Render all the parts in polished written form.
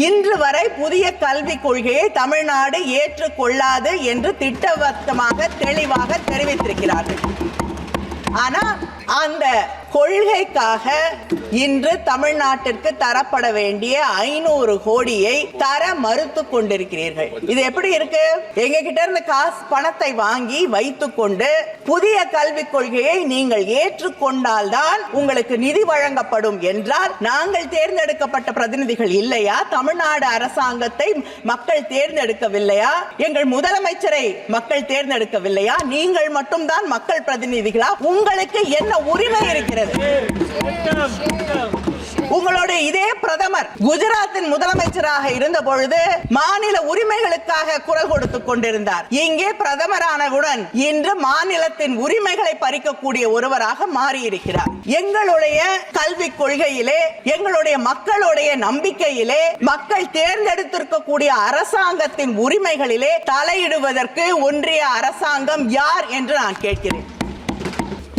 இன்று வரை புதிய கல்விக் கொள்கையை தமிழ்நாடு ஏற்றுக்கொள்ளாது என்று திட்டவட்டமாக தெளிவாக தெரிவித்திருக்கிறார்கள். ஆனா அந்த கொள்கைக்காக இன்று தமிழ்நாட்டிற்கு தரப்பட வேண்டிய 500 கோடியை தர மறுத்து கொண்டிருக்கிறீர்கள். இது எப்படி இருக்கு? எங்க கிட்ட இருந்து காசு பணத்தை வாங்கி வைத்துக் கொண்டு புதிய கல்விக் கொள்கையை நீங்கள் ஏற்றுக்கொண்டால் தான் உங்களுக்கு நிதி வழங்கப்படும் என்றால் நாங்கள் தேர்ந்தெடுக்கப்பட்ட பிரதிநிதிகள் இல்லையா? தமிழ்நாடு அரசாங்கத்தை மக்கள் தேர்ந்தெடுக்கவில்லையா? எங்கள் முதலமைச்சரை மக்கள் தேர்ந்தெடுக்கவில்லையா? நீங்கள் மட்டும்தான் மக்கள் பிரதிநிதிகளா? உங்களுக்கு என்ன உரிமை இருக்கிறது? உங்களுடைய இதே பிரதமர் குஜராத்தின் முதலமைச்சராக இருந்த பொழுது மாநில உரிமைகளுக்காக குரல் கொடுத்துக் கொண்டிருந்தார். இங்கே பிரதமரானவுடன் இன்று மாநிலத்தின் உரிமைகளை பறிக்கக்கூடிய ஒருவராக மாறியிருக்கிறார். எங்களுடைய கல்விக் கொள்கையிலே, எங்களுடைய மக்களுடைய நம்பிக்கையிலே, மக்கள் தேர்ந்தெடுத்திருக்கக்கூடிய அரசாங்கத்தின் உரிமைகளிலே தலையிடுவதற்கு ஒன்றிய அரசாங்கம் யார் என்று நான் கேட்கிறேன்.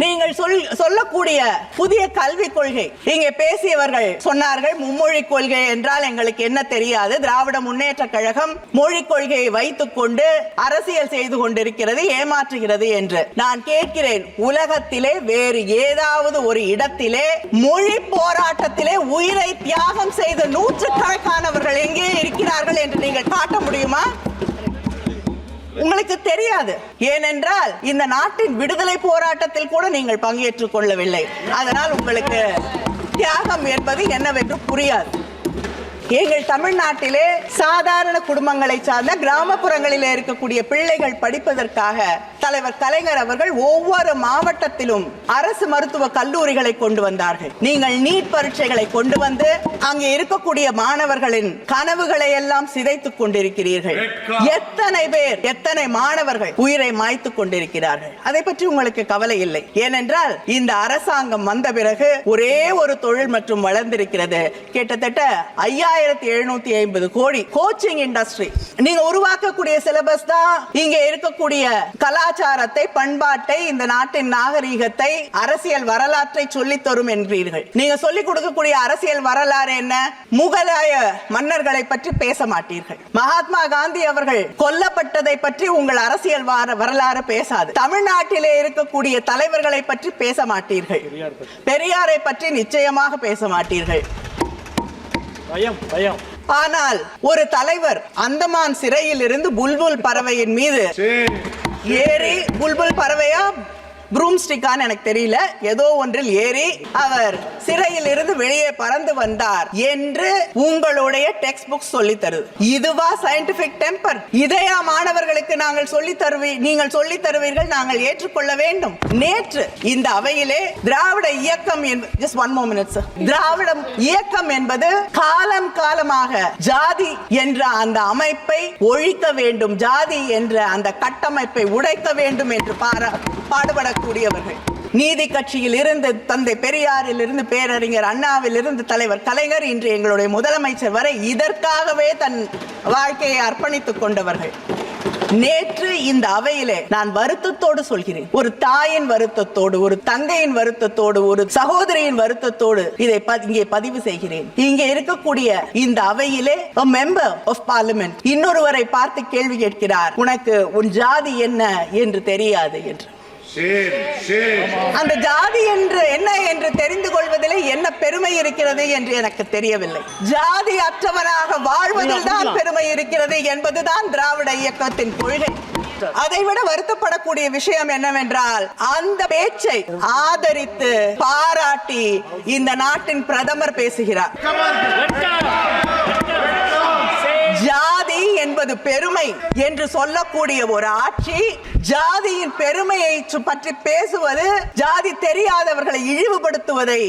நீங்கள் சொல்லக்கூடிய புதிய கல்விக் கொள்கை, இங்கே பேசியவர்கள் சொன்னார்கள் மும்மொழி கொள்கை என்றால் எங்களுக்கு என்ன தெரியாது, திராவிட முன்னேற்ற கழகம் மொழிக் கொள்கையை வைத்துக் கொண்டு அரசியல் செய்து கொண்டிருக்கிறது, ஏமாற்றுகிறது என்று. நான் கேட்கிறேன், உலகத்திலே வேறு ஏதாவது ஒரு இடத்திலே மொழி போராட்டத்திலே உயிரை தியாகம் செய்த நூற்றுக்கணக்கானவர்கள் எங்கே இருக்கிறார்கள் என்று நீங்கள் காட்ட முடியுமா? உங்களுக்கு தெரியாது. ஏனென்றால் இந்த நாட்டின் விடுதலை போராட்டத்தில் கூட நீங்கள் பங்கேற்றுக் கொள்ளவில்லை. அதனால் உங்களுக்கு தியாகம் என்பது என்னவென்று புரியாது. எங்கள் தமிழ்நாட்டிலே சாதாரண குடும்பங்களை சார்ந்த கிராமப்புறங்களில் இருக்கக்கூடிய பிள்ளைகள் படிப்பதற்காக தலைவர் கலைஞர் அவர்கள் ஒவ்வொரு மாவட்டத்திலும் அரசு மருத்துவ கல்லூரிகளை கொண்டு வந்தார்கள். நீங்கள் நீட் பரீட்சைகளை கொண்டு வந்து அங்கே இருக்கக்கூடிய மாணவர்களின் கனவுகளை எல்லாம் சிதைத்துக் கொண்டிருக்கிறீர்கள். எத்தனை பேர், எத்தனை மாணவர்கள் உயிரை மாய்த்துக் கொண்டிருக்கிறார்கள். அதை பற்றி உங்களுக்கு கவலை இல்லை. ஏனென்றால் இந்த அரசாங்கம் வந்த பிறகு ஒரே ஒரு தொழில் மற்றும் வளர்ந்திருக்கிறது. கிட்டத்தட்ட 5750 கோடி கோச்சிங் இண்டஸ்ட்ரி. நீங்க உருவாக்கக்கூடிய சிலபஸ் தான் இங்கே இருக்கக்கூடிய கலாச்சாரத்தை, பண்பாட்டை, இந்த நாட்டின் நாகரீகத்தை, அரசியல் வரலாற்றை சொல்லித் தரும் என்கிறீர்கள். நீங்க சொல்லிக் கொடுக்கக்கூடிய அரசியல் வரலாறு என்ன? முகலாய மன்னர்களை பற்றி பேச மாட்டீர்கள். மகாத்மா காந்தி அவர்கள் கொல்லப்பட்டதை பற்றி உங்கள் அரசியல் வரலாறு பேசாது. தமிழ்நாட்டிலே இருக்கக்கூடிய தலைவர்களை பற்றி பேச மாட்டீர்கள். பெரியாரை பற்றி நிச்சயமாக பேச மாட்டீர்கள். ஆனால் ஒரு தலைவர் அந்தமான் சிறையில் இருந்து புல்புல் பறவையின் மீது ஏறி, புல்புல் பறவையா ப்ரூம்ஸ்டிக்கான்னு எனக்கு தெரியல, ஏதோ ஒன்றில் ஏறி அவர் சிறையில் இருந்து வெளியே பறந்து வந்தார் என்று உங்களுடைய டெக்ஸ்ட் புக் சொல்லி தருது. இதுவா சயின்டிபிக் டெம்பர்? இதையா மாணவர்களுக்கு நாங்கள் நீங்கள் சொல்லி தருவீர்கள், நாங்கள் ஏற்றுக்கொள்ள வேண்டும்? நேற்று இந்த அவையிலே திராவிட இயக்கம், திராவிட இயக்கம் என்பது காலம் காலமாக ஜாதி என்ற அந்த அமைப்பை ஒழிக்க வேண்டும், ஜாதி என்ற அந்த கட்டமைப்பை உடைக்க வேண்டும் என்று பாடுபட கூடியவர்கள். நீதி கட்சியில் இருந்து தந்தை பெரியாரில் இருந்து பேரறிஞர் அண்ணாவில் இருந்து தலைவர் கலைஞர், இன்று எங்களுடைய முதலமைச்சர் வரை இதற்காகவே தன் வாழ்க்கையை அர்ப்பணித்துக் கொண்டவர்கள். நேற்று இந்த அவையிலே நான் வருத்தத்தோடு சொல்கிறேன், ஒரு தாயின் வருத்தத்தோடு, ஒரு தங்கையின் வருத்தத்தோடு, ஒரு சகோதரியின் வருத்தத்தோடு இதை இங்கே பதிவு செய்கிறேன். இங்கே இருக்கக்கூடிய இந்த அவையிலே மெம்பர் ஆஃப் பார்லிமெண்ட் இன்னொருவரை பார்த்து கேள்வி கேட்கிறார், உனக்கு உன் ஜாதி என்ன என்று தெரியாது என்று. அந்த ஜாதி என்று என்ன என்று தெரிந்து கொள்வதிலே என்ன பெருமை இருக்கிறது என்று எனக்கு தெரியவில்லை. ஜாதி அற்றவராக வாழ்வதில் தான் பெருமை இருக்கிறது என்பதுதான் திராவிட இயக்கத்தின் கொள்கை. அதைவிட வருத்தப்படக்கூடிய விஷயம் என்னவென்றால், அந்த பேச்சை ஆதரித்து பாராட்டி இந்த நாட்டின் பிரதமர் பேசுகிறார். ஜாதி என்பது பெருமை என்று சொல்லக்கூடிய ஒரு ஆட்சி ஜாதியின் பெருமையை பற்றி பேசுவது, ஜாதி தெரியாதவர்களை இழிவுபடுத்துவதை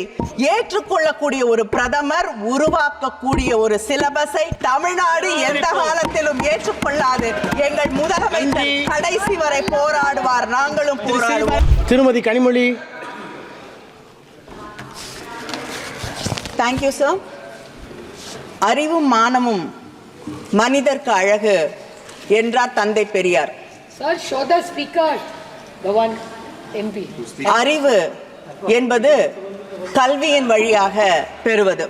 ஏற்றுக்கொள்ளக்கூடிய ஒரு பிரதமர் உருவாக்கக்கூடிய ஒரு சிலபஸை தமிழ்நாடு எந்த காலத்திலும் ஏற்றுக்கொள்ளாது. எங்கள் முதலமைச்சர் கடைசி வரை போராடுவார், நாங்களும் போராடுவோம். திருமதி கனிமொழி. Thank you sir. அறிவும் மானமும் மனிதர்க்கு அழகு என்றார் தந்தை பெரியார். அறிவு என்பது கல்வியின் வழியாக பெறுவது.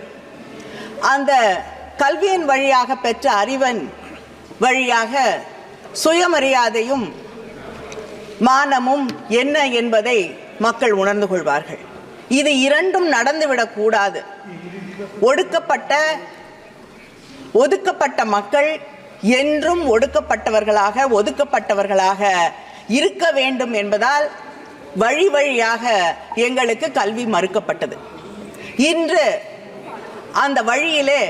அந்த கல்வியின் வழியாக பெற்ற அறிவன் வழியாக சுயமரியாதையும் மானமும் என்ன என்பதை மக்கள் உணர்ந்து கொள்வார்கள். இது இரண்டும் நடந்துவிடக்கூடாது. ஒதுக்கப்பட்ட மக்கள் என்றும் ஒதுக்கப்பட்டவர்களாக இருக்க வேண்டும் என்பதால் வழி வழியாக எங்களுக்கு கல்வி மறுக்கப்பட்டது. இன்று அந்த வழியிலே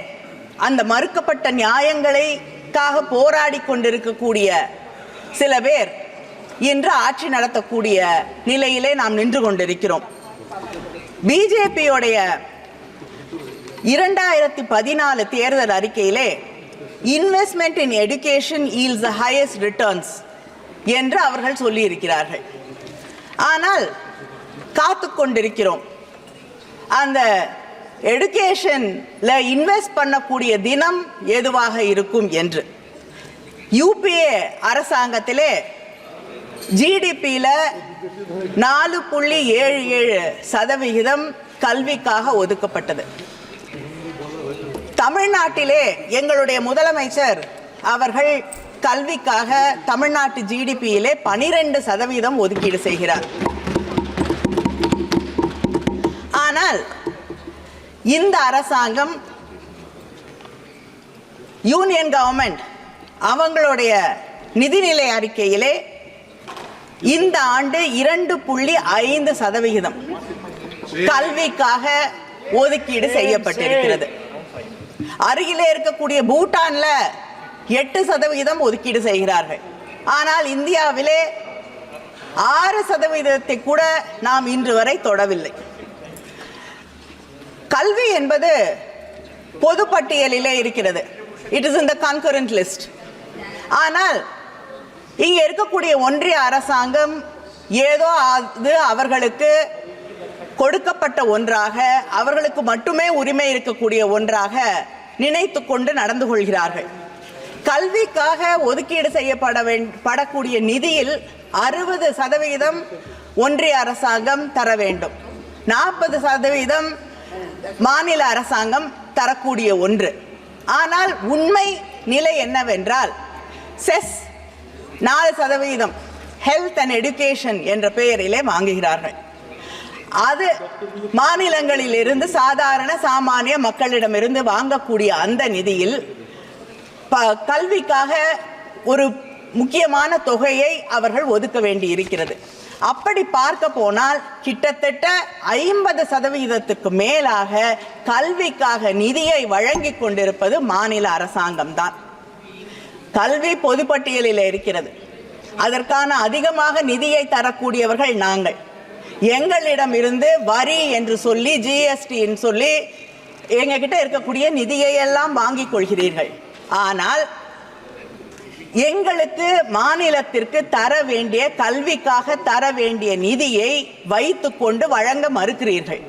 அந்த மறுக்கப்பட்ட நியாயங்களுக்காக போராடி கொண்டிருக்கக்கூடிய சில பேர் இன்று ஆட்சி நடத்தக்கூடிய நிலையிலே நாம் நின்று கொண்டிருக்கிறோம். பிஜேபியோடைய 2014 தேர்தல் அறிக்கையிலே investment in education yields the highest returns என்று அவர்கள் சொல்லி இருக்கிறார்கள். ஆனால் காத்து கொண்டிருக்கிறோம் அந்த எடுகேஷன்ல இன்வெஸ்ட் பண்ணக்கூடிய தினம் எதுவாக இருக்கும் என்று. யூபிஏ அரசாங்கத்திலே ஜிடிபியில் 4.77% கல்விக்காக ஒதுக்கப்பட்டது. தமிழ்நாட்டிலே எங்களுடைய முதலமைச்சர் அவர்கள் கல்விக்காக தமிழ்நாட்டு ஜிடிபியிலே 12% ஒதுக்கீடு செய்கிறார். ஆனால் இந்த அரசாங்கம் யூனியன் கவர்மெண்ட் அவங்களுடைய நிதிநிலை அறிக்கையிலே இந்த ஆண்டு 2.5% கல்விக்காக ஒதுக்கீடு செய்யப்பட்டிருக்கிறது. அருகிலே இருக்கக்கூடிய பூட்டான்ல 8% ஒதுக்கீடு செய்கிறார்கள். ஆனால் இந்தியாவிலே 6% கூட நாம் இன்று வரை தொடவில்லை. கல்வி என்பது பொது பட்டியலிலே இருக்கிறது. It is in the concurrent list. ஆனால் இங்கே இருக்கக்கூடிய ஒன்றிய அரசாங்கம் ஏதோ அது அவர்களுக்கு கொடுக்கப்பட்ட ஒன்றாக, அவர்களுக்கு மட்டுமே உரிமை இருக்கக்கூடிய ஒன்றாக நினைத்து கொண்டு நடந்து கொள்கிறார்கள். கல்விக்காக ஒதுக்கீடு செய்யப்படக்கூடிய நிதியில் 60% ஒன்றிய அரசாங்கம் தர வேண்டும், 40% மாநில அரசாங்கம் தரக்கூடிய ஒன்று. ஆனால் உண்மை நிலை என்னவென்றால் செஸ் 4% ஹெல்த் அண்ட் எஜுகேஷன் என்ற பெயரிலே வாங்குகிறார்கள். அது மாநிலங்களில் இருந்து சாமானிய மக்களிடமிருந்து வாங்கக்கூடிய அந்த நிதியில் கல்விக்காக ஒரு முக்கியமான தொகையை அவர்கள் ஒதுக்க வேண்டி இருக்கிறது. அப்படி பார்க்க போனால் கிட்டத்தட்ட 50% மேலாக கல்விக்காக நிதியை வழங்கி கொண்டிருப்பது மாநில அரசாங்கம் தான். கல்வி பொதுப்பட்டியலில் இருக்கிறது. அதற்கான அதிகமாக நிதியை தரக்கூடியவர்கள் நாங்கள். எங்களிடம் இருந்து வரி என்று சொல்லி, ஜிஎஸ்டி சொல்லி எங்ககிட்ட இருக்கக்கூடிய நிதியை எல்லாம் வாங்கிக் கொள்கிறீர்கள். ஆனால் எங்களுக்கு மாநிலத்திற்கு தர வேண்டிய, கல்விக்காக தர வேண்டிய நிதியை வைத்துக்கொண்டு வழங்க மறுக்கிறீர்கள்.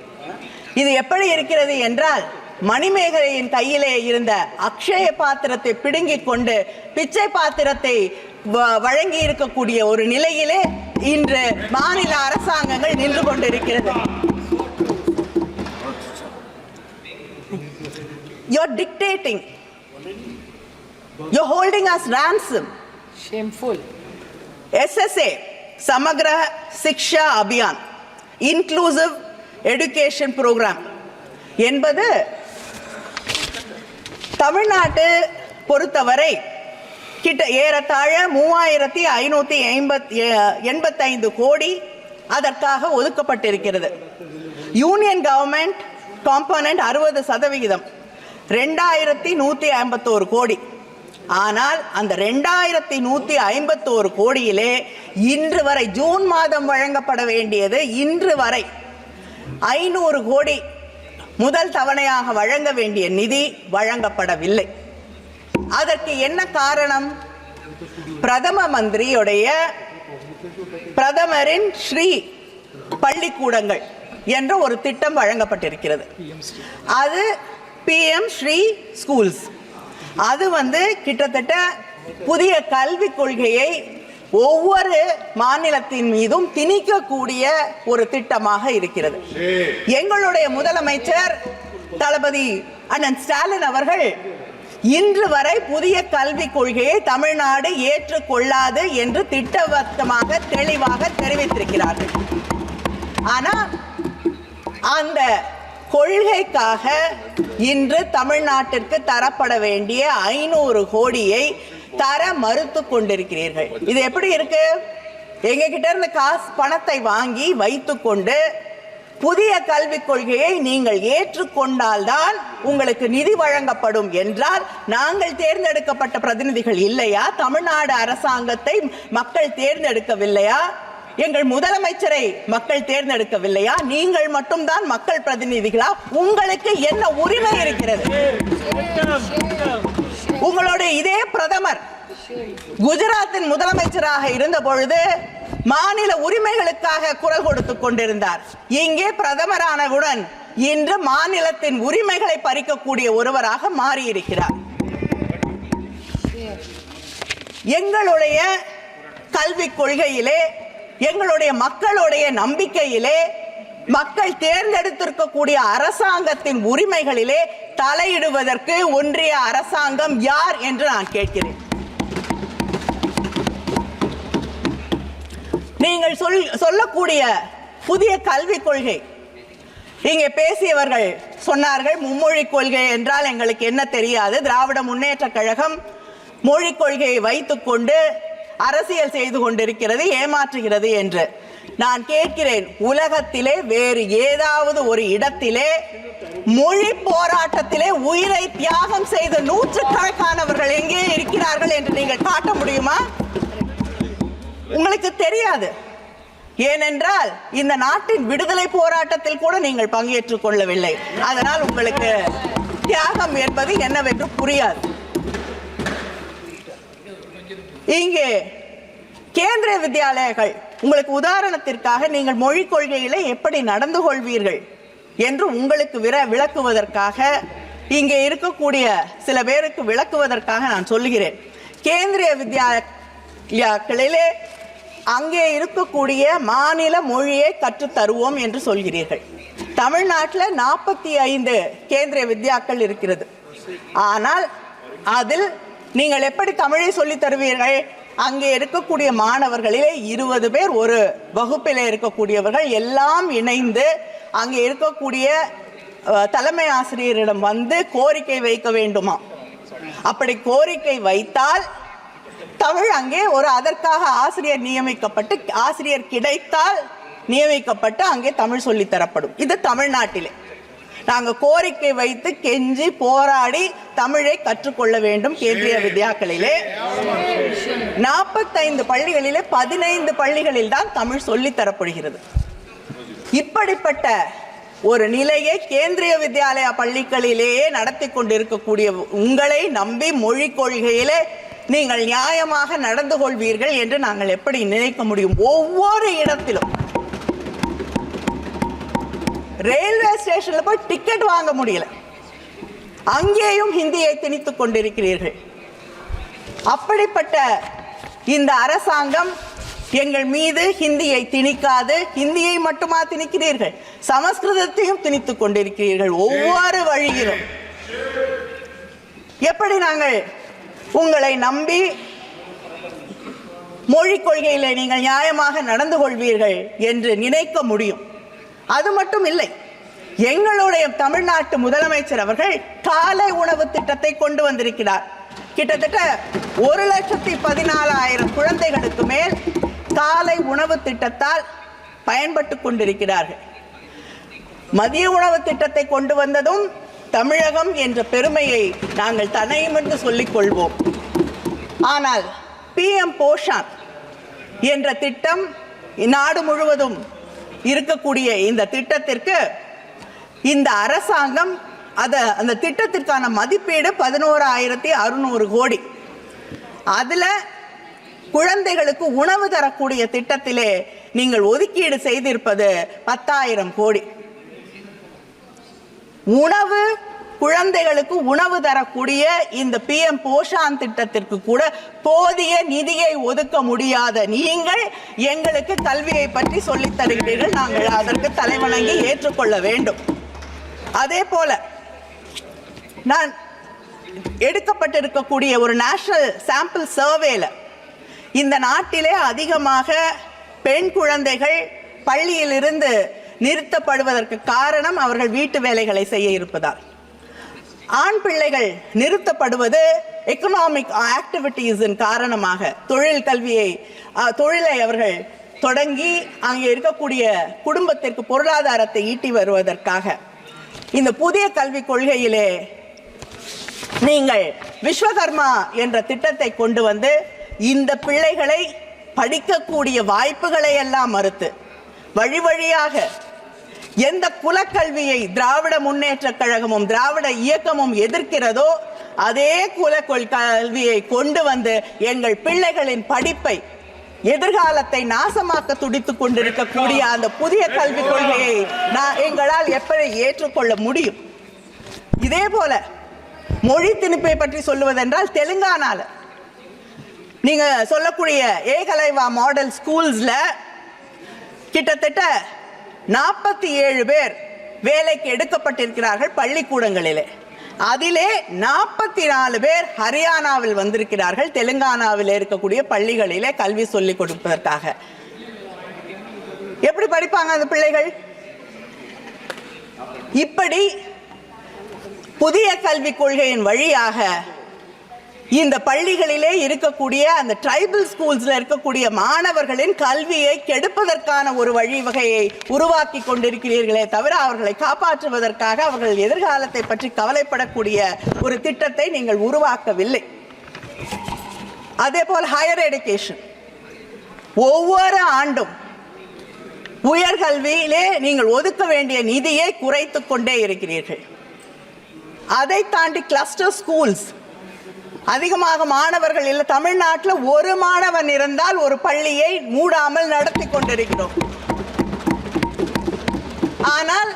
இது எப்படி இருக்கிறது என்றால், மணிமேகலையின் கையிலே இருந்த அக்ஷய பாத்திரத்தை பிடுங்கிக் கொண்டு பிச்சை பாத்திரத்தை வழங்கி இருக்கக்கூடிய ஒரு நிலையிலே இன்று மாநில அரசாங்கங்கள் நின்று கொண்டிருக்கிறது. You're dictating. You're holding us ransom. Shameful. SSA, Samagra Shiksha Abhiyan, Inclusive Education Program என்பது தமிழ்நாட்டு பொறுத்தவரை ஏறத்தாழ 3585 கோடி அதற்காக ஒதுக்கப்பட்டிருக்கிறது. யூனியன் கவர்மெண்ட் காம்பனன்ட் 60%, 2151 கோடி. ஆனால் அந்த 2151 கோடியிலே இன்று வரை, ஜூன் மாதம் வழங்கப்பட வேண்டியது இன்று வரை 500 கோடி முதல் தவணையாக வழங்க வேண்டிய நிதி வழங்கப்படவில்லை. அதற்கு என்ன காரணம்? பிரதமரின் ஸ்ரீ பள்ளிக்கூடங்கள் என்ற ஒரு திட்டம் வழங்கப்பட்டிருக்கிறது. அது PM ஸ்ரீ ஸ்கூல்ஸ். அது கிட்டத்தட்ட புதிய கல்விக் கொள்கையை ஒவ்வொரு மாநிலத்தின் மீதும் திணிக்கக்கூடிய ஒரு திட்டமாக இருக்கிறது. எங்களுடைய முதலமைச்சர் தளபதி அண்ணன் ஸ்டாலின் அவர்கள் இன்று வரை புதிய கல்விக் கொள்கையை தமிழ்நாடு ஏற்றுக்கொள்ளாது என்று திட்டவட்டமாக தெளிவாக தெரிவித்திருக்கிறார்கள். ஆனால் அந்த கொள்கைக்காக இன்று தமிழ்நாட்டிற்கு தரப்பட வேண்டிய 500 கோடியை தர மறுத்து கொண்டிருக்கிறீர்கள். இது எப்படி இருக்கு? எங்க கிட்ட இருந்து பணத்தை வாங்கி வைத்துக்கொண்டு புதிய கல்விக் கொள்கையை நீங்கள் ஏற்றுக்கொண்டால்தான் உங்களுக்கு நிதி வழங்கப்படும் என்றால் நாங்கள் தேர்ந்தெடுக்கப்பட்ட பிரதிநிதிகள் இல்லையா? தமிழ்நாடு அரசாங்கத்தை மக்கள் தேர்ந்தெடுக்கவில்லையா? எங்கள் முதலமைச்சரை மக்கள் தேர்ந்தெடுக்கவில்லையா? நீங்கள் மட்டும்தான் மக்கள் பிரதிநிதிகளா? உங்களுக்கு என்ன உரிமை இருக்கிறது? உங்களுடைய இதே பிரதமர் குஜராத்தின் முதலமைச்சராக இருந்த பொழுது மாநில உரிமைகளுக்காக குரல் கொடுத்துக் கொண்டிருந்தார். இங்கே பிரதமரானவுடன் இன்று மாநிலத்தின் உரிமைகளை பறிக்கக்கூடிய ஒருவராக மாறியிருக்கிறார். எங்களுடைய கல்விக் கொள்கையிலே, எங்களுடைய மக்களுடைய நம்பிக்கையிலே, மக்கள் தேர்ந்தெடுத்திருக்கக்கூடிய அரசாங்கத்தின் உரிமைகளிலே தலையிடுவதற்கு ஒன்றிய அரசாங்கம் யார் என்று நான் கேட்கிறேன். நீங்கள் சொல்லக்கூடிய புதிய கல்விக் கொள்கை, இங்கே பேசியவர்கள் சொன்னார்கள் மும்மொழி கொள்கை என்றால் எங்களுக்கு என்ன தெரியாது, திராவிட முன்னேற்ற கழகம் மொழிக் கொள்கையை வைத்துக்கொண்டு அரசியல் செய்து கொண்டிருக்கிறது, ஏமாற்றுகிறது என்று. நான் கேட்கிறேன், உலகத்திலே வேறு ஏதாவது ஒரு இடத்திலே மொழி போராட்டத்திலே உயிரை தியாகம் செய்த நூற்றுக்கணக்கானவர்கள் எங்கே இருக்கிறார்கள் என்று நீங்கள் காட்ட முடியுமா? உங்களுக்கு தெரியாது. ஏனென்றால் இந்த நாட்டின் விடுதலை போராட்டத்தில் கூட நீங்கள் பங்கேற்றுக் கொள்ளவில்லை. அதனால் உங்களுக்கு தியாகம் என்பது என்னவென்று புரியாது. இங்கே கேந்திரிய வித்யாலயங்கள், உங்களுக்கு உதாரணத்திற்காக நீங்கள் மொழிக் கொள்கையில எப்படி நடந்து கொள்வீர்கள் என்று உங்களுக்கு விளக்குவதற்காக, இங்கே இருக்கக்கூடிய சில பேருக்கு விளக்குவதற்காக நான் சொல்லுகிறேன். கேந்திரிய வித்யாலயங்களிலே அங்கே இருக்கக்கூடிய மாநில மொழியை கற்றுத் தருவோம் என்று சொல்கிறீர்கள். தமிழ்நாட்டில் 45 கேந்திரிய வித்யாக்கள் இருக்கிறது. ஆனால் அதில் நீங்கள் எப்படி தமிழை சொல்லித் தருவீர்கள்? அங்கே இருக்கக்கூடிய மாணவர்களிலே 20 பேர் ஒரு வகுப்பிலே இருக்கக்கூடியவர்கள் எல்லாம் இணைந்து அங்கே இருக்கக்கூடிய தலைமை ஆசிரியரிடம் வந்து கோரிக்கை வைக்க வேண்டுமா? அப்படி கோரிக்கை வைத்தால் தமிழ் அங்கே அதற்காக ஆசிரியர் நியமிக்கப்பட்டு, ஆசிரியர் கிடைத்தால் நியமிக்கப்பட்டு அங்கே தமிழ் சொல்லித் தரப்படும். இது தமிழ்நாட்டிலே நாங்கள் கோரிக்கை வைத்து கெஞ்சி போராடி தமிழை கற்றுக்கொள்ள வேண்டும். கேந்திரிய வித்யாக்களிலே 45 பள்ளிகளிலே 15 பள்ளிகளில் தான் தமிழ் சொல்லித் தரப்படுகிறது. இப்படிப்பட்ட ஒரு நிலையை கேந்திரிய வித்யாலய பள்ளிகளிலேயே நடத்தி கொண்டிருக்கக்கூடிய உங்களை நம்பி மொழிக் கொள்கையிலே நீங்கள் நியாயமாக நடந்து கொள்வீர்கள் என்று நாங்கள் எப்படி நினைக்க முடியும்? ஒவ்வொரு இடத்திலும் ரயில்வே ஸ்டேஷன்ல போய் டிக்கெட் வாங்க முடியல, அங்கேயும் ஹிந்தியை திணித்துக் கொண்டிருக்கிறீர்கள். அப்படிப்பட்ட இந்த அரசாங்கம் எங்கள் மீது ஹிந்தியை திணிக்காது. ஹிந்தியை மட்டுமா திணிக்கிறீர்கள், சமஸ்கிருதத்தையும் திணித்துக் கொண்டிருக்கிறீர்கள். ஒவ்வொரு வழியிலும் எப்படி நாங்கள் உங்களை நம்பி மொழிக் கொள்கையிலே நீங்கள் நியாயமாக நடந்து கொள்வீர்கள் என்று நினைக்க முடியும்? அது மட்டும் இல்லை, எங்களுடைய தமிழ்நாட்டு முதலமைச்சர் அவர்கள் காலை உணவு திட்டத்தை கொண்டு வந்திருக்கிறார். கிட்டத்தட்ட 1,14,000 குழந்தைகளுக்கு மேல் காலை உணவு திட்டத்தால் பயன்பட்டு கொண்டிருக்கிறார்கள். மதிய உணவு திட்டத்தை கொண்டு வந்ததும் தமிழகம் என்ற பெருமையை நாங்கள் தனையுமென்று சொல்லிக் கொள்வோம். ஆனால் PM போஷான் என்ற திட்டம் நாடு முழுவதும் இருக்கக்கூடிய இந்த திட்டத்திற்கு இந்த அரசாங்கம் அந்த திட்டத்திற்கான மதிப்பீடு 11,600 கோடி. அதுல குழந்தைகளுக்கு உணவு தரக்கூடிய திட்டத்திலே நீங்கள் ஒதுக்கீடு செய்திருப்பது 10,000 கோடி. உணவு, குழந்தைகளுக்கு உணவு தரக்கூடிய இந்த PM போஷான் திட்டத்திற்கு கூட போதிய நிதியை ஒதுக்க முடியாத நீங்கள் எங்களுக்கு கல்வியை பற்றி சொல்லித் தருகிறீர்கள். நாங்கள் அதற்கு தலைவணங்கி ஏற்றுக்கொள்ள வேண்டும். அதே போல நான் எடுக்கப்பட்டிருக்கக்கூடிய ஒரு நேஷனல் சாம்பிள் சர்வேல இந்த நாட்டிலே அதிகமாக பெண் குழந்தைகள் பள்ளியிலிருந்து நிறுத்தப்படுவதற்கு காரணம் அவர்கள் வீட்டு வேலைகளை செய்ய இருப்பதால். ஆண் பிள்ளைகள் நிறுத்தப்படுவது எக்கனாமிக் ஆக்டிவிட்டீஸின் காரணமாக, தொழிலை அவர்கள் தொடங்கி அங்கே இருக்கக்கூடிய குடும்பத்திற்கு பொருளாதாரத்தை ஈட்டி வருவதற்காக. இந்த புதிய கல்விக் கொள்கையிலே நீங்கள் விஸ்வகர்மா என்ற திட்டத்தை கொண்டு வந்து இந்த பிள்ளைகளை படிக்கக்கூடிய வாய்ப்புகளை எல்லாம் மறுத்து வழி வழியாக எந்த குலக்கல்வியை திராவிட முன்னேற்ற கழகமும் திராவிட இயக்கமும் எதிர்க்கிறதோ அதே கல்வியை கொண்டு வந்து எங்கள் பிள்ளைகளின் படிப்பை, எதிர்காலத்தை நாசமாக்க துடித்துக் கொண்டிருக்கக்கூடிய அந்த புதிய கல்விக் கொள்கையை எங்களால் எப்படி ஏற்றுக்கொள்ள முடியும்? இதே போல மொழி திணிப்பை பற்றி சொல்லுவதென்றால், தெலுங்கானால நீங்க சொல்லக்கூடிய ஏகலைவா மாடல் ஸ்கூல்ஸ்ல கிட்டத்தட்ட 47 பேர் வேலைக்கு எடுக்கப்பட்டிருக்கிறார்கள் பள்ளிக்கூடங்களிலே. அதிலே 44 பேர் ஹரியானாவில் வந்திருக்கிறார்கள், தெலுங்கானாவில் இருக்கக்கூடிய பள்ளிகளிலே கல்வி சொல்லிக் கொடுப்பதற்காக. எப்படி படிப்பாங்க அந்த பிள்ளைகள்? இப்படி புதிய கல்விக் கொள்கையின் வழியாக இந்த பள்ளிகளிலே இருக்கக்கூடிய அந்த ட்ரைபல் ஸ்கூல்ஸ்ல இருக்கக்கூடிய மாணவர்களின் கல்வியை கெடுப்பதற்கான ஒரு வழிவகையை உருவாக்கி கொண்டிருக்கிறீர்களே தவிர அவர்களை காப்பாற்றுவதற்காக, அவர்கள் எதிர்காலத்தை பற்றி கவலைப்படக்கூடிய ஒரு திட்டத்தை நீங்கள் உருவாக்கவில்லை. அதே போல் ஹையர் எஜுகேஷன், ஒவ்வொரு ஆண்டும் உயர்கல்வியிலே நீங்கள் ஒதுக்க வேண்டிய நிதியை குறைத்துக் கொண்டே இருக்கிறீர்கள். அதை தாண்டி கிளஸ்டர் ஸ்கூல்ஸ், அதிகமாக மாணவர்கள் இல்லை. தமிழ்நாட்டில் ஒரு மாணவன் இருந்தால் ஒரு பள்ளியை மூடாமல் நடத்தி கொண்டிருக்கிறோம். ஆனால்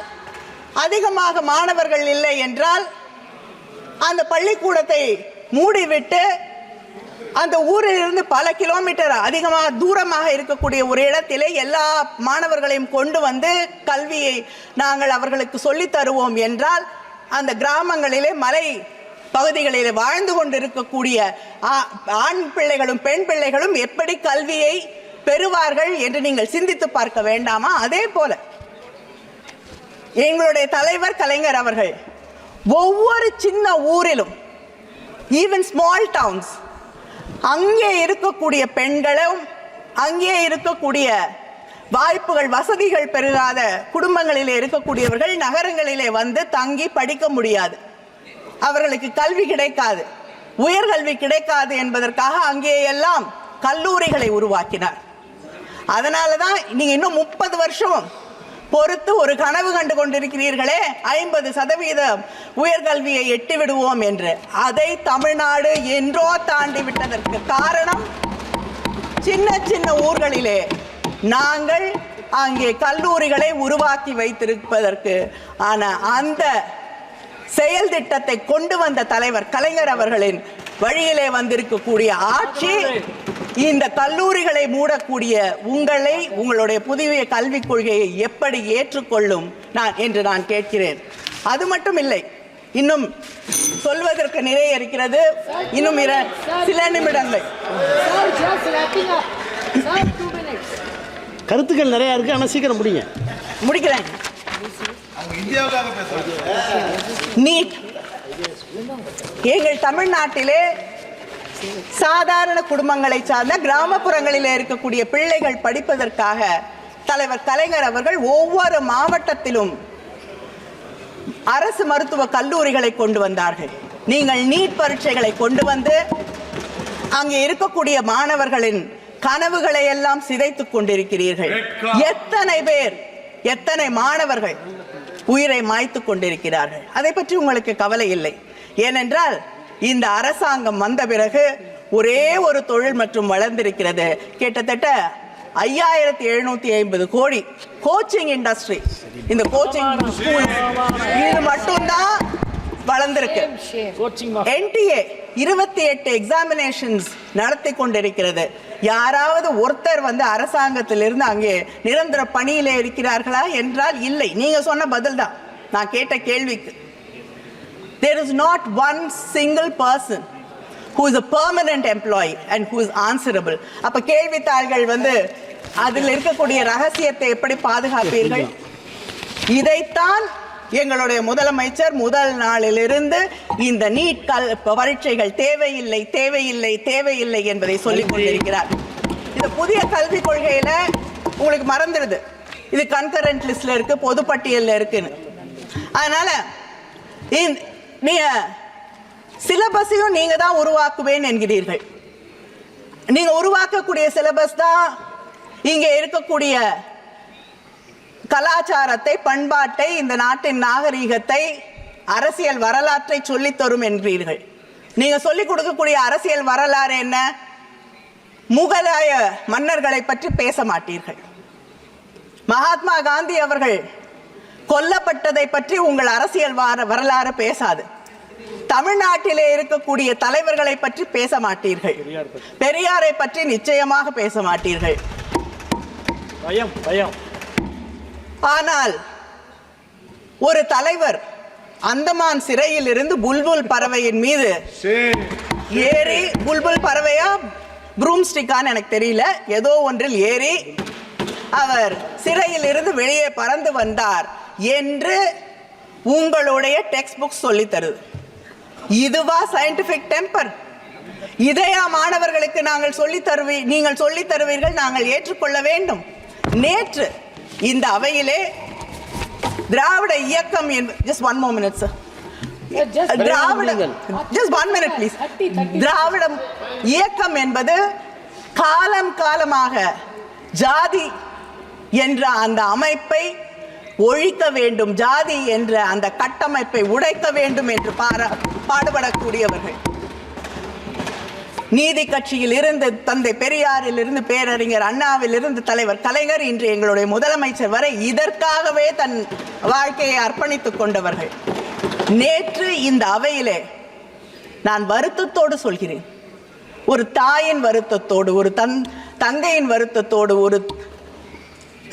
அதிகமாக மாணவர்கள் இல்லை என்றால் அந்த பள்ளிக்கூடத்தை மூடிவிட்டு அந்த ஊரில் இருந்து பல கிலோமீட்டர் அதிகமாக தூரமாக இருக்கக்கூடிய ஒரு இடத்திலே எல்லா மாணவர்களையும் கொண்டு வந்து கல்வியை நாங்கள் அவர்களுக்கு சொல்லித் தருவோம் என்றால் அந்த கிராமங்களிலே மலை பகுதிகளில் வாழ்ந்து கொண்டிருக்கக்கூடிய ஆண் பிள்ளைகளும் பெண் பிள்ளைகளும் எப்படி கல்வியை பெறுவார்கள் என்று நீங்கள் சிந்தித்து பார்க்க வேண்டாமா? அதே போல எங்களுடைய தலைவர் கலைஞர் அவர்கள் ஒவ்வொரு சின்ன ஊரிலும், ஈவன் ஸ்மால் டவுன்ஸ், அங்கே இருக்கக்கூடிய பெண்களும் அங்கே இருக்கக்கூடிய வாய்ப்புகள் வசதிகள் பெருகாத குடும்பங்களிலே இருக்கக்கூடியவர்கள் நகரங்களிலே வந்து தங்கி படிக்க முடியாது, அவர்களுக்கு கல்வி கிடைக்காது, உயர்கல்வி கிடைக்காது என்பதற்காக அங்கே எல்லாம் கல்லூரிகளை உருவாக்கினார். அதனாலதான் நீங்க இன்னும் 30 வருஷம் பொறுத்து ஒரு கனவு கண்டு கொண்டிருக்கிறீர்களே 50% உயர்கல்வியை எட்டி விடுவோம் என்று. அதை தமிழ்நாடு என்றோ தாண்டி விட்டதற்கு காரணம் சின்ன சின்ன ஊர்களிலே நாங்கள் அங்கே கல்லூரிகளை உருவாக்கி வைத்திருப்பதற்கு ஆன அந்த செயல் திட்டத்தை கொண்டு வந்த தலைவர் கலைஞர் அவர்களின் வழியிலே வந்திருக்கக்கூடிய ஆட்சி இந்த கல்லூரிகளை மூடக்கூடிய உங்களுடைய புதிய கல்விக் கொள்கையை எப்படி ஏற்றுக்கொள்ளும் என்று நான் கேட்கிறேன். அது மட்டும் இல்லை, இன்னும் சொல்வதற்கு நிறைய இருக்கிறது. இன்னும் சில நிமிடங்கள். கருத்துக்கள் நிறைய இருக்கு, ஆனால் சீக்கிரம் முடிக்கிறேன். நீட் எங்கள் தமிழ்நாட்டிலே சாதாரண குடும்பங்களை சார்ந்த கிராமப்புறங்களில் இருக்கக்கூடிய பிள்ளைகள் படிப்பதற்காக தலைவர் கலைஞர் அவர்கள் ஒவ்வொரு மாவட்டத்திலும் அரசு மருத்துவ கல்லூரிகளை கொண்டு வந்தார்கள். நீங்கள் நீட் பரீட்சைகளை கொண்டு வந்து அங்கே இருக்கக்கூடிய மாணவர்களின் கனவுகளை எல்லாம் சிதைத்துக் கொண்டிருக்கிறீர்கள். எத்தனை பேர், எத்தனை மாணவர்கள் உயிரை மாய்த்து கொண்டிருக்கிறார்கள். அதை பற்றி உங்களுக்கு கவலை இல்லை. ஏனென்றால் இந்த அரசாங்கம் வந்த பிறகு ஒரே ஒரு தொழில் மற்றும் வளர்ந்திருக்கிறது. கிட்டத்தட்ட 5750 கோடி கோச்சிங் இண்டஸ்ட்ரி, இந்த கோச்சிங் ஸ்கூல், இது மட்டும்தான் வளர்ந்திருக்கு. NTA 28 எக்ஸாமினேஷன்ஸ் நடத்தி கொண்டிருக்கிறது. யாராவது ஒருத்தர் வந்து அரசாங்கத்திலிருந்து அங்கே நிரந்தர பணியிலே இருக்கிறார்களா என்றால் இல்லை. நீங்க சொன்ன பதில் தான் நான் கேட்ட கேள்விக்கு. There is not one single person who is a permanent employee and who is answerable. அப்ப கேள்வித்தாள்கள் வந்து அதில் இருக்கக்கூடிய ரகசியத்தை எப்படி பாதுகாப்பீர்கள்? இதைத்தான் எங்களுடைய முதலமைச்சர் முதல் நாளிலிருந்து இந்த நீட் பரீட்சைகள் தேவையில்லை தேவையில்லை தேவையில்லை என்பதை சொல்லிக் கொண்டிருக்கிறார். இந்த புதிய கல்விக் கொள்கையில உங்களுக்கு மறந்துடுது, இது கன்கரண்ட் லிஸ்ட்ல இருக்கு, பொதுப்பட்டியல்ல இருக்குன்னு. அதனால நீங்க சிலபஸையும் நீங்க தான் உருவாக்குவேன் என்கிறீர்கள். நீங்க உருவாக்கக்கூடிய சிலபஸ் தான் இங்கே இருக்கக்கூடிய கலாச்சாரத்தை, பண்பாட்டை, இந்த நாட்டின் நாகரீகத்தை, அரசியல் வரலாற்றை சொல்லித் தரும் என்கிறீர்கள். நீங்க சொல்லிக் கொடுக்கக்கூடிய அரசியல் வரலாறு என்ன? முகலாய மன்னர்களை பற்றி பேச மாட்டீர்கள். மகாத்மா காந்தி அவர்கள் கொல்லப்பட்டதை பற்றி உங்கள் அரசியல் வரலாறு பேசாது. தமிழ்நாட்டிலே இருக்கக்கூடிய தலைவர்களை பற்றி பேச மாட்டீர்கள். பெரியாரை பற்றி நிச்சயமாக பேச மாட்டீர்கள். ஆனால் ஒரு தலைவர் அந்தமான் சிறையில் இருந்து புல்புல் பறவையின் மீது ஏறி, புல்புல் பறவையா ப்ரூம்ஸ்டிக்கான்னு எனக்கு தெரியல, ஏதோ ஒன்றில் ஏறி அவர் சிறையில் இருந்து வெளியே பறந்து வந்தார் என்று உங்களுடைய டெக்ஸ்ட் புக் சொல்லி தருது. இதுவா சயின்டிபிக் டெம்பர்? இதையா மாணவர்களுக்கு நீங்கள் சொல்லி தருவீர்கள், நாங்கள் ஏற்றுக்கொள்ள வேண்டும்? நேற்று இந்த அவையிலே திராவிட இயக்கம் just one more minute sir, just 1 minute please. திராவிட இயக்கம் என்பது காலம் காலமாக ஜாதி என்ற அந்த அமைப்பை ஒழிக்க வேண்டும், ஜாதி என்ற அந்த கட்டமைப்பை உடைக்க வேண்டும் என்று பாடுபடக்கூடியவர்கள். நீதி கட்சியில் இருந்து தந்தை பெரியாரில் இருந்து பேரறிஞர் அண்ணாவில் இருந்து தலைவர் கலைஞர், இன்று எங்களுடைய முதலமைச்சர் வரை இதற்காகவே தன் வாழ்க்கையை அர்ப்பணித்துக் கொண்டவர்கள். நேற்று இந்த அவையிலே நான் வருத்தத்தோடு சொல்கிறேன், ஒரு தாயின் வருத்தத்தோடு, ஒரு தங்கையின் வருத்தத்தோடு, ஒரு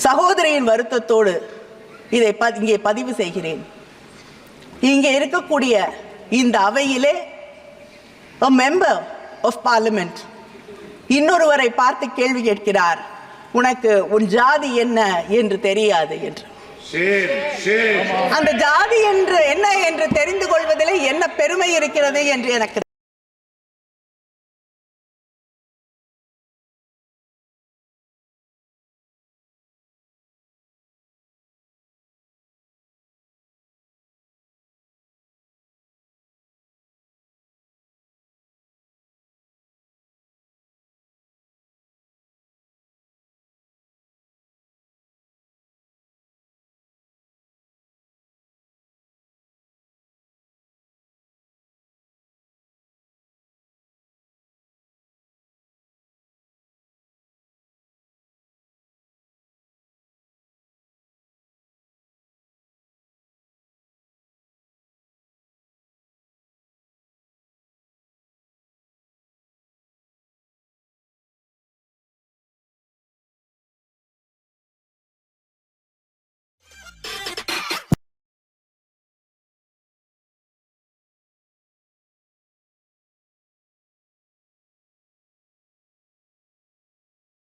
சகோதரியின் வருத்தத்தோடு இதை இங்கே பதிவு செய்கிறேன். இங்கே இருக்கக்கூடிய இந்த அவையிலே a member of parliament இன்னொருவரை பார்த்து கேள்வி கேட்கிறார், உனக்கு உன் ஜாதி என்ன என்று தெரியாது என்று. அந்த ஜாதி என்று என்ன என்று தெரிந்து கொள்வதிலே என்ன பெருமை இருக்கிறது என்று எனக்கு